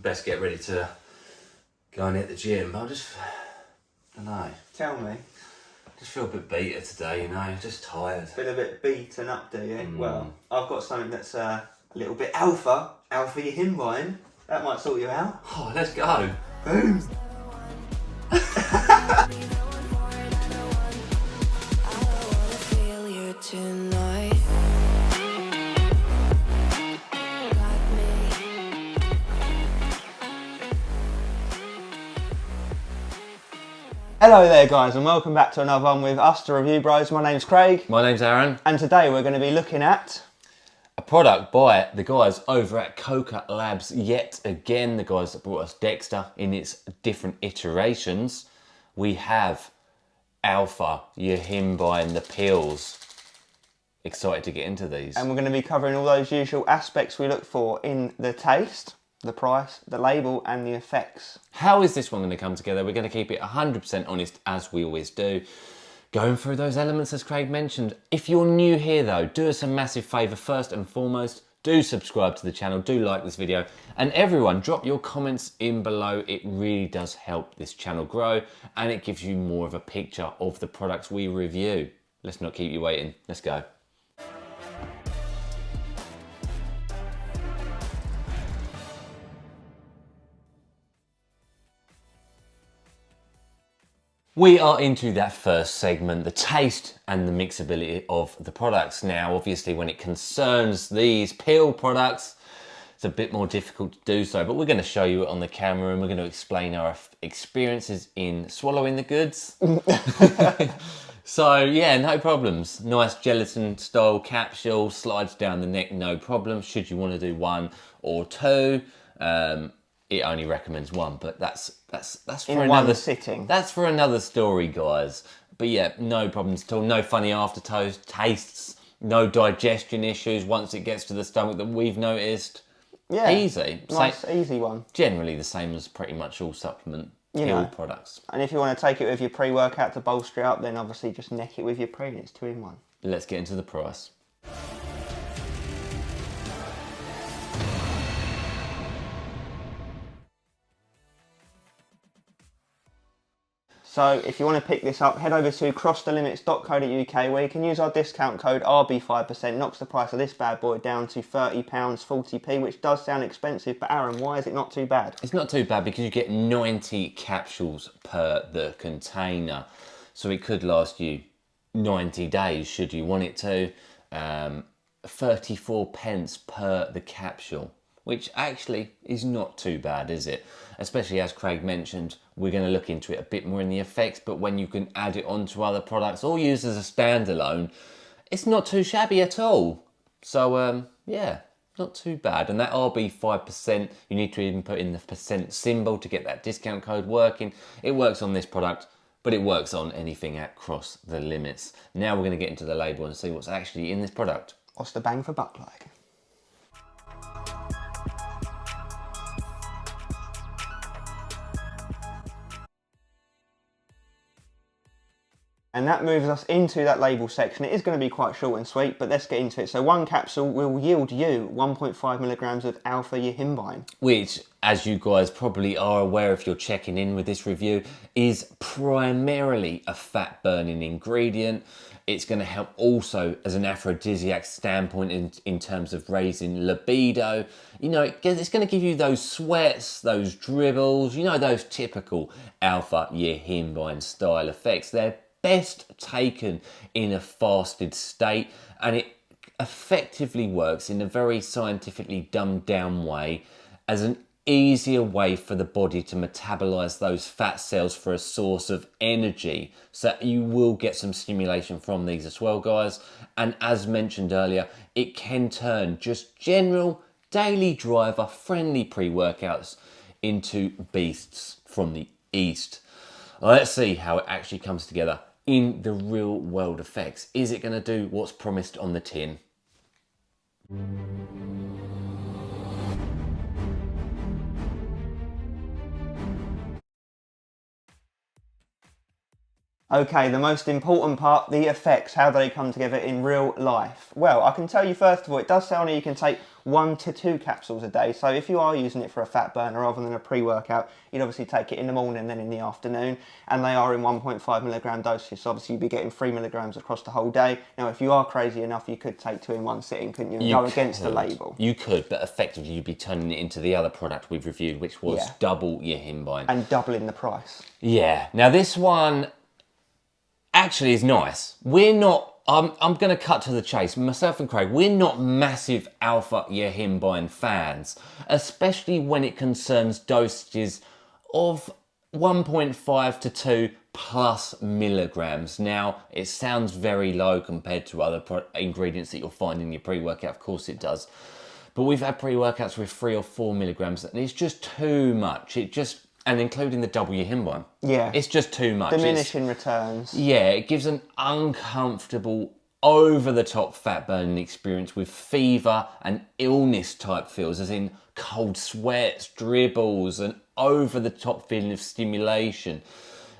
best get ready to go and hit the gym. I don't know. Tell me. I just feel a bit beaten today, you know, just tired. Been a bit beaten up, do you? Well, I've got something that's a little bit alpha yohimbine. That might sort you out. Oh, let's go. Boom. Hello there guys, and welcome back to another one with us, the Review Bros. My name's Craig. My name's Aaron. And today we're going to be looking at a product by the guys over at KOKA Labz yet again. The guys that brought us Dexter in its different iterations. We have ALPHA YOHIMBINE, the pills. Excited to get into these. And we're going to be covering all those usual aspects we look for in the taste, the price, the label and the effects. How is this one going to come together? We're going to keep it 100% honest as we always do. Going through those elements as Craig mentioned. If you're new here though, do us a massive favour. First and foremost, do subscribe to the channel, do like this video, and everyone drop your comments in below. It really does help this channel grow and it gives you more of a picture of the products we review. Let's not keep you waiting, let's go. We are into that first segment, the taste and the mixability of the products. Now, obviously, when it concerns these pill products, it's a bit more difficult to do so, but we're going to show you it on the camera and we're going to explain our experiences in swallowing the goods. So, yeah, no problems. Nice gelatin style capsule, slides down the neck, no problem. Should you want to do one or two, it only recommends one, but that's for in another one sitting. That's for another story, guys. But yeah, no problems at all. No funny tastes, no digestion issues once it gets to the stomach that we've noticed. Yeah, easy, nice, easy one. Generally the same as pretty much all supplement pill products. And if you want to take it with your pre-workout to bolster it up, then obviously just neck it with your pre, and it's 2 in 1. Let's get into the price. So if you want to pick this up, head over to crossthelimits.co.uk where you can use our discount code RB5%, knocks the price of this bad boy down to £30.40p, which does sound expensive, but Aaron, why is it not too bad? It's not too bad because you get 90 capsules per the container. So it could last you 90 days should you want it to. 34 pence per the capsule, which actually is not too bad, is it? Especially as Craig mentioned, we're going to look into it a bit more in the effects, but when you can add it onto other products or use as a standalone, it's not too shabby at all. So yeah, not too bad. And that RB 5%, you need to even put in the percent symbol to get that discount code working. It works on this product, but it works on anything at Cross the Limits. Now we're going to get into the label and see what's actually in this product. What's the bang for buck like? And that moves us into that label section. It is going to be quite short and sweet, but let's get into it. So one capsule will yield you 1.5 milligrams of ALPHA YOHIMBINE. Which, as you guys probably are aware if you're checking in with this review, is primarily a fat burning ingredient. It's going to help also as an aphrodisiac standpoint in terms of raising libido. You know, it's going to give you those sweats, those dribbles, you know, those typical ALPHA YOHIMBINE style effects. They're best taken in a fasted state, and it effectively works in a very scientifically dumbed down way as an easier way for the body to metabolize those fat cells for a source of energy. So you will get some stimulation from these as well, guys. And as mentioned earlier, it can turn just general daily driver friendly pre-workouts into beasts from the east. Let's see how it actually comes together in the real world effects. Is it going to do what's promised on the tin? Okay, the most important part, the effects. How do they come together in real life? Well, I can tell you first of all, it does say on here you can take 1 to 2 capsules a day. So if you are using it for a fat burner rather than a pre-workout, you'd obviously take it in the morning and then in the afternoon. And they are in 1.5 milligram doses. So obviously you'd be getting 3 milligrams across the whole day. Now, if you are crazy enough, you could take 2 in one sitting, couldn't you? And go against the label. You could, but effectively you'd be turning it into the other product we've reviewed, which was double yohimbine. And doubling the price. Yeah. Now this one actually is nice. We're not, I'm going to cut to the chase. Myself and Craig, we're not massive ALPHA yohimbine fans, especially when it concerns dosages of 1.5 to 2 plus milligrams. Now, it sounds very low compared to other ingredients that you'll find in your pre-workout. Of course it does. But we've had pre-workouts with 3 or 4 milligrams, and it's just too much. And including the double yohimbine. Yeah. It's just too much. Diminishing returns. Yeah, it gives an uncomfortable, over-the-top fat burning experience with fever and illness type feels, as in cold sweats, dribbles, and over-the-top feeling of stimulation.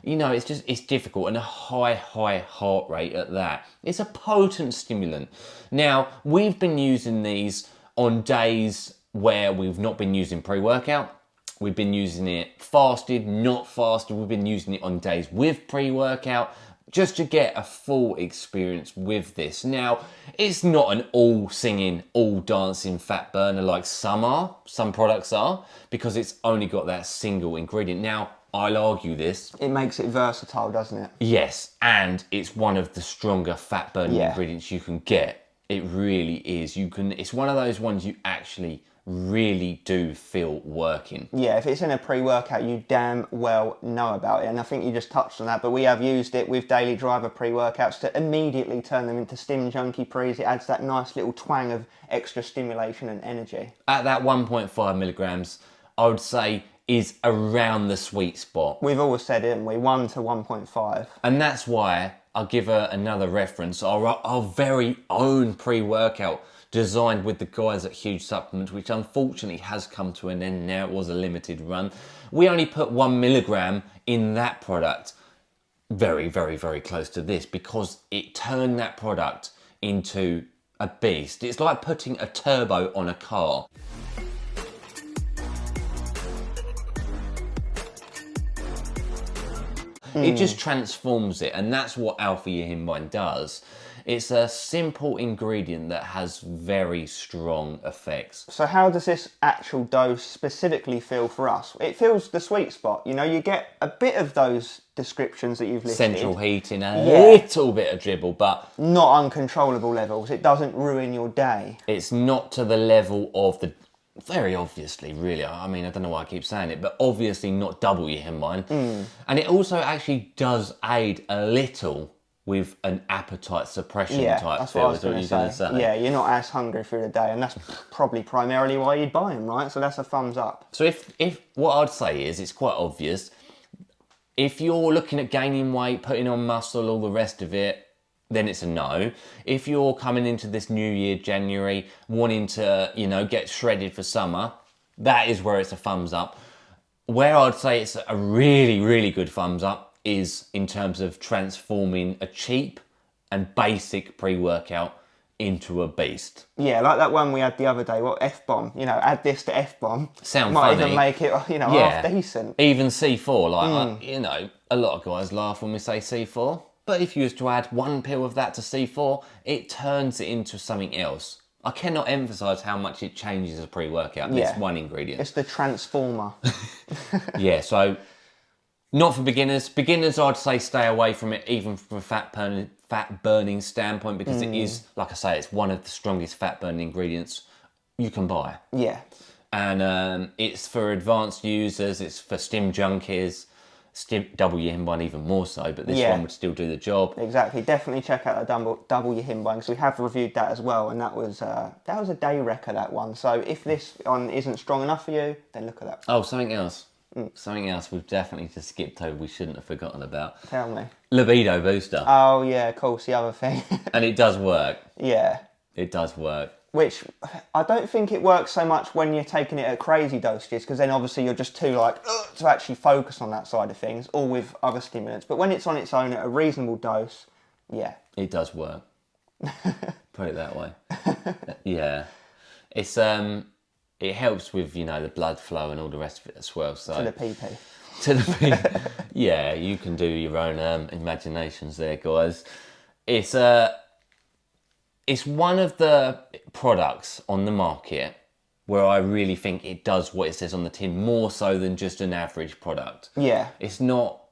You know, it's difficult, and a high heart rate at that. It's a potent stimulant. Now, we've been using these on days where we've not been using pre-workout. We've been using it fasted, not fasted. We've been using it on days with pre-workout just to get a full experience with this. Now, it's not an all singing, all dancing fat burner like some products are, because it's only got that single ingredient. Now, I'll argue this. It makes it versatile, doesn't it? Yes, and it's one of the stronger fat burning ingredients you can get. It really is. It's one of those ones you actually really do feel working. Yeah, if it's in a pre-workout, you damn well know about it. And I think you just touched on that, but we have used it with daily driver pre-workouts to immediately turn them into stim junkie pre's. It adds that nice little twang of extra stimulation and energy. At that 1.5 milligrams, I would say is around the sweet spot. We've always said it, haven't we? 1 to 1.5. And that's why I'll give another reference. Our very own pre-workout designed with the guys at Huge Supplements, which unfortunately has come to an end now. It was a limited run. We only put 1 milligram in that product, very close to this, because it turned that product into a beast. It's like putting a turbo on a car. It just transforms it, and that's what ALPHA yohimbine does. It's a simple ingredient that has very strong effects. So how does this actual dose specifically feel for us? It feels the sweet spot. You know, you get a bit of those descriptions that you've listed. Central heating, a little bit of dribble, but not uncontrollable levels. It doesn't ruin your day. It's not to the level of the, very obviously, really, I mean, I don't know why I keep saying it, but obviously not double yohimbine. And it also actually does aid a little with an appetite suppression type feel. That's what you're going to say. Yeah, you're not as hungry through the day, and that's probably primarily why you'd buy them, right? So that's a thumbs up. So if what I'd say is, it's quite obvious, if you're looking at gaining weight, putting on muscle, all the rest of it, then it's a no. If you're coming into this new year, January, wanting to, you know, get shredded for summer, that is where it's a thumbs up. Where I'd say it's a really good thumbs up is in terms of transforming a cheap and basic pre-workout into a beast. Yeah, like that one we had the other day, what, F-bomb, you know, add this to F-bomb. Might even make it, you know, half decent. Even C4, like, you know, a lot of guys laugh when we say C4, but if you was to add 1 pill of that to C4, it turns it into something else. I cannot emphasise how much it changes a pre-workout. This one ingredient. It's the transformer. Yeah, so not for beginners. Beginners, I'd say stay away from it, even from a fat burning standpoint, because it is, like I say, it's one of the strongest fat burning ingredients you can buy. Yeah. And it's for advanced users, it's for stim junkies, double yohimbine even more so, but this one would still do the job. Exactly. Definitely check out the double yohimbine, because we have reviewed that as well, and that was a day wrecker, that one. So if this one isn't strong enough for you, then look at that. Oh, something else. Something else we've definitely just skipped over, we shouldn't have forgotten about. Tell me. Libido booster. Oh yeah, of course, the other thing. And it does work. Yeah. It does work. which I don't think it works so much when you're taking it at crazy dosages, because then obviously you're just too like to actually focus on that side of things, or with other stimulants. But when it's on its own at a reasonable dose, yeah, it does work. Put it that way. Yeah, it's it helps with, you know, the blood flow and all the rest of it as well. So to the PP. To the yeah, you can do your own imaginations there, guys. It's one of the products on the market where I really think it does what it says on the tin, more so than just an average product. Yeah. It's not,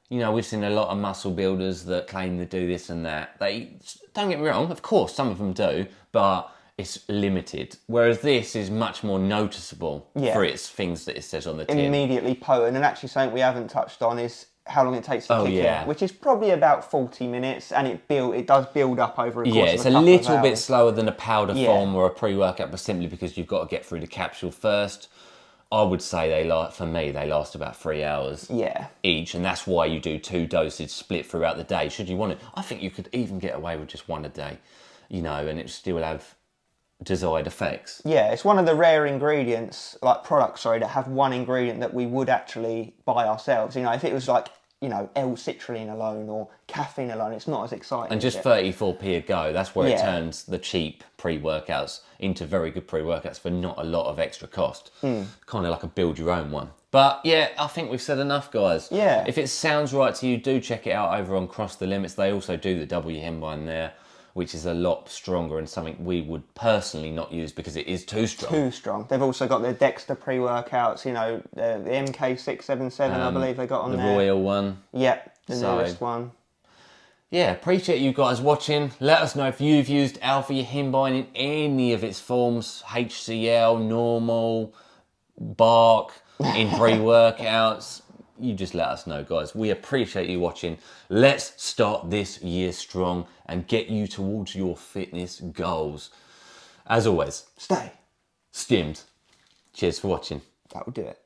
you know, we've seen a lot of muscle builders that claim to do this and that. They, don't get me wrong, of course, some of them do, but it's limited. Whereas this is much more noticeable for its things that it says on the tin. Immediately potent, and actually something we haven't touched on is how long it takes to kick in, which is probably about 40 minutes, and it does build up over a course of a couple of hours. Yeah, it's a little bit slower than a powder form or a pre-workout, but simply because you've got to get through the capsule first. I would say they last about 3 hours each, and that's why you do 2 doses split throughout the day, should you want it. I think you could even get away with just 1 a day, you know, and it still have desired effects. Yeah, it's one of the rare ingredients, like products, sorry, that have one ingredient that we would actually buy ourselves. You know, if it was like, you know, L-citrulline alone or caffeine alone, it's not as exciting. And just 34p a go, that's where it turns the cheap pre-workouts into very good pre-workouts for not a lot of extra cost. Kind of like a build your own one. But yeah, I think we've said enough, guys. Yeah. If it sounds right to you, do check it out over on Cross the Limits. They also do the double yohimbine there, which is a lot stronger and something we would personally not use because it is too strong. Too strong. They've also got their Dexter pre-workouts, you know, the MK677, I believe they got on there. The Royal one. Yep, the newest one. Yeah, appreciate you guys watching. Let us know if you've used Alpha Yohimbine in any of its forms, HCl, normal, bark, in pre-workouts. You just let us know, guys. We appreciate you watching. Let's start this year strong and get you towards your fitness goals. As always, stay stimmed. Cheers for watching. That will do it.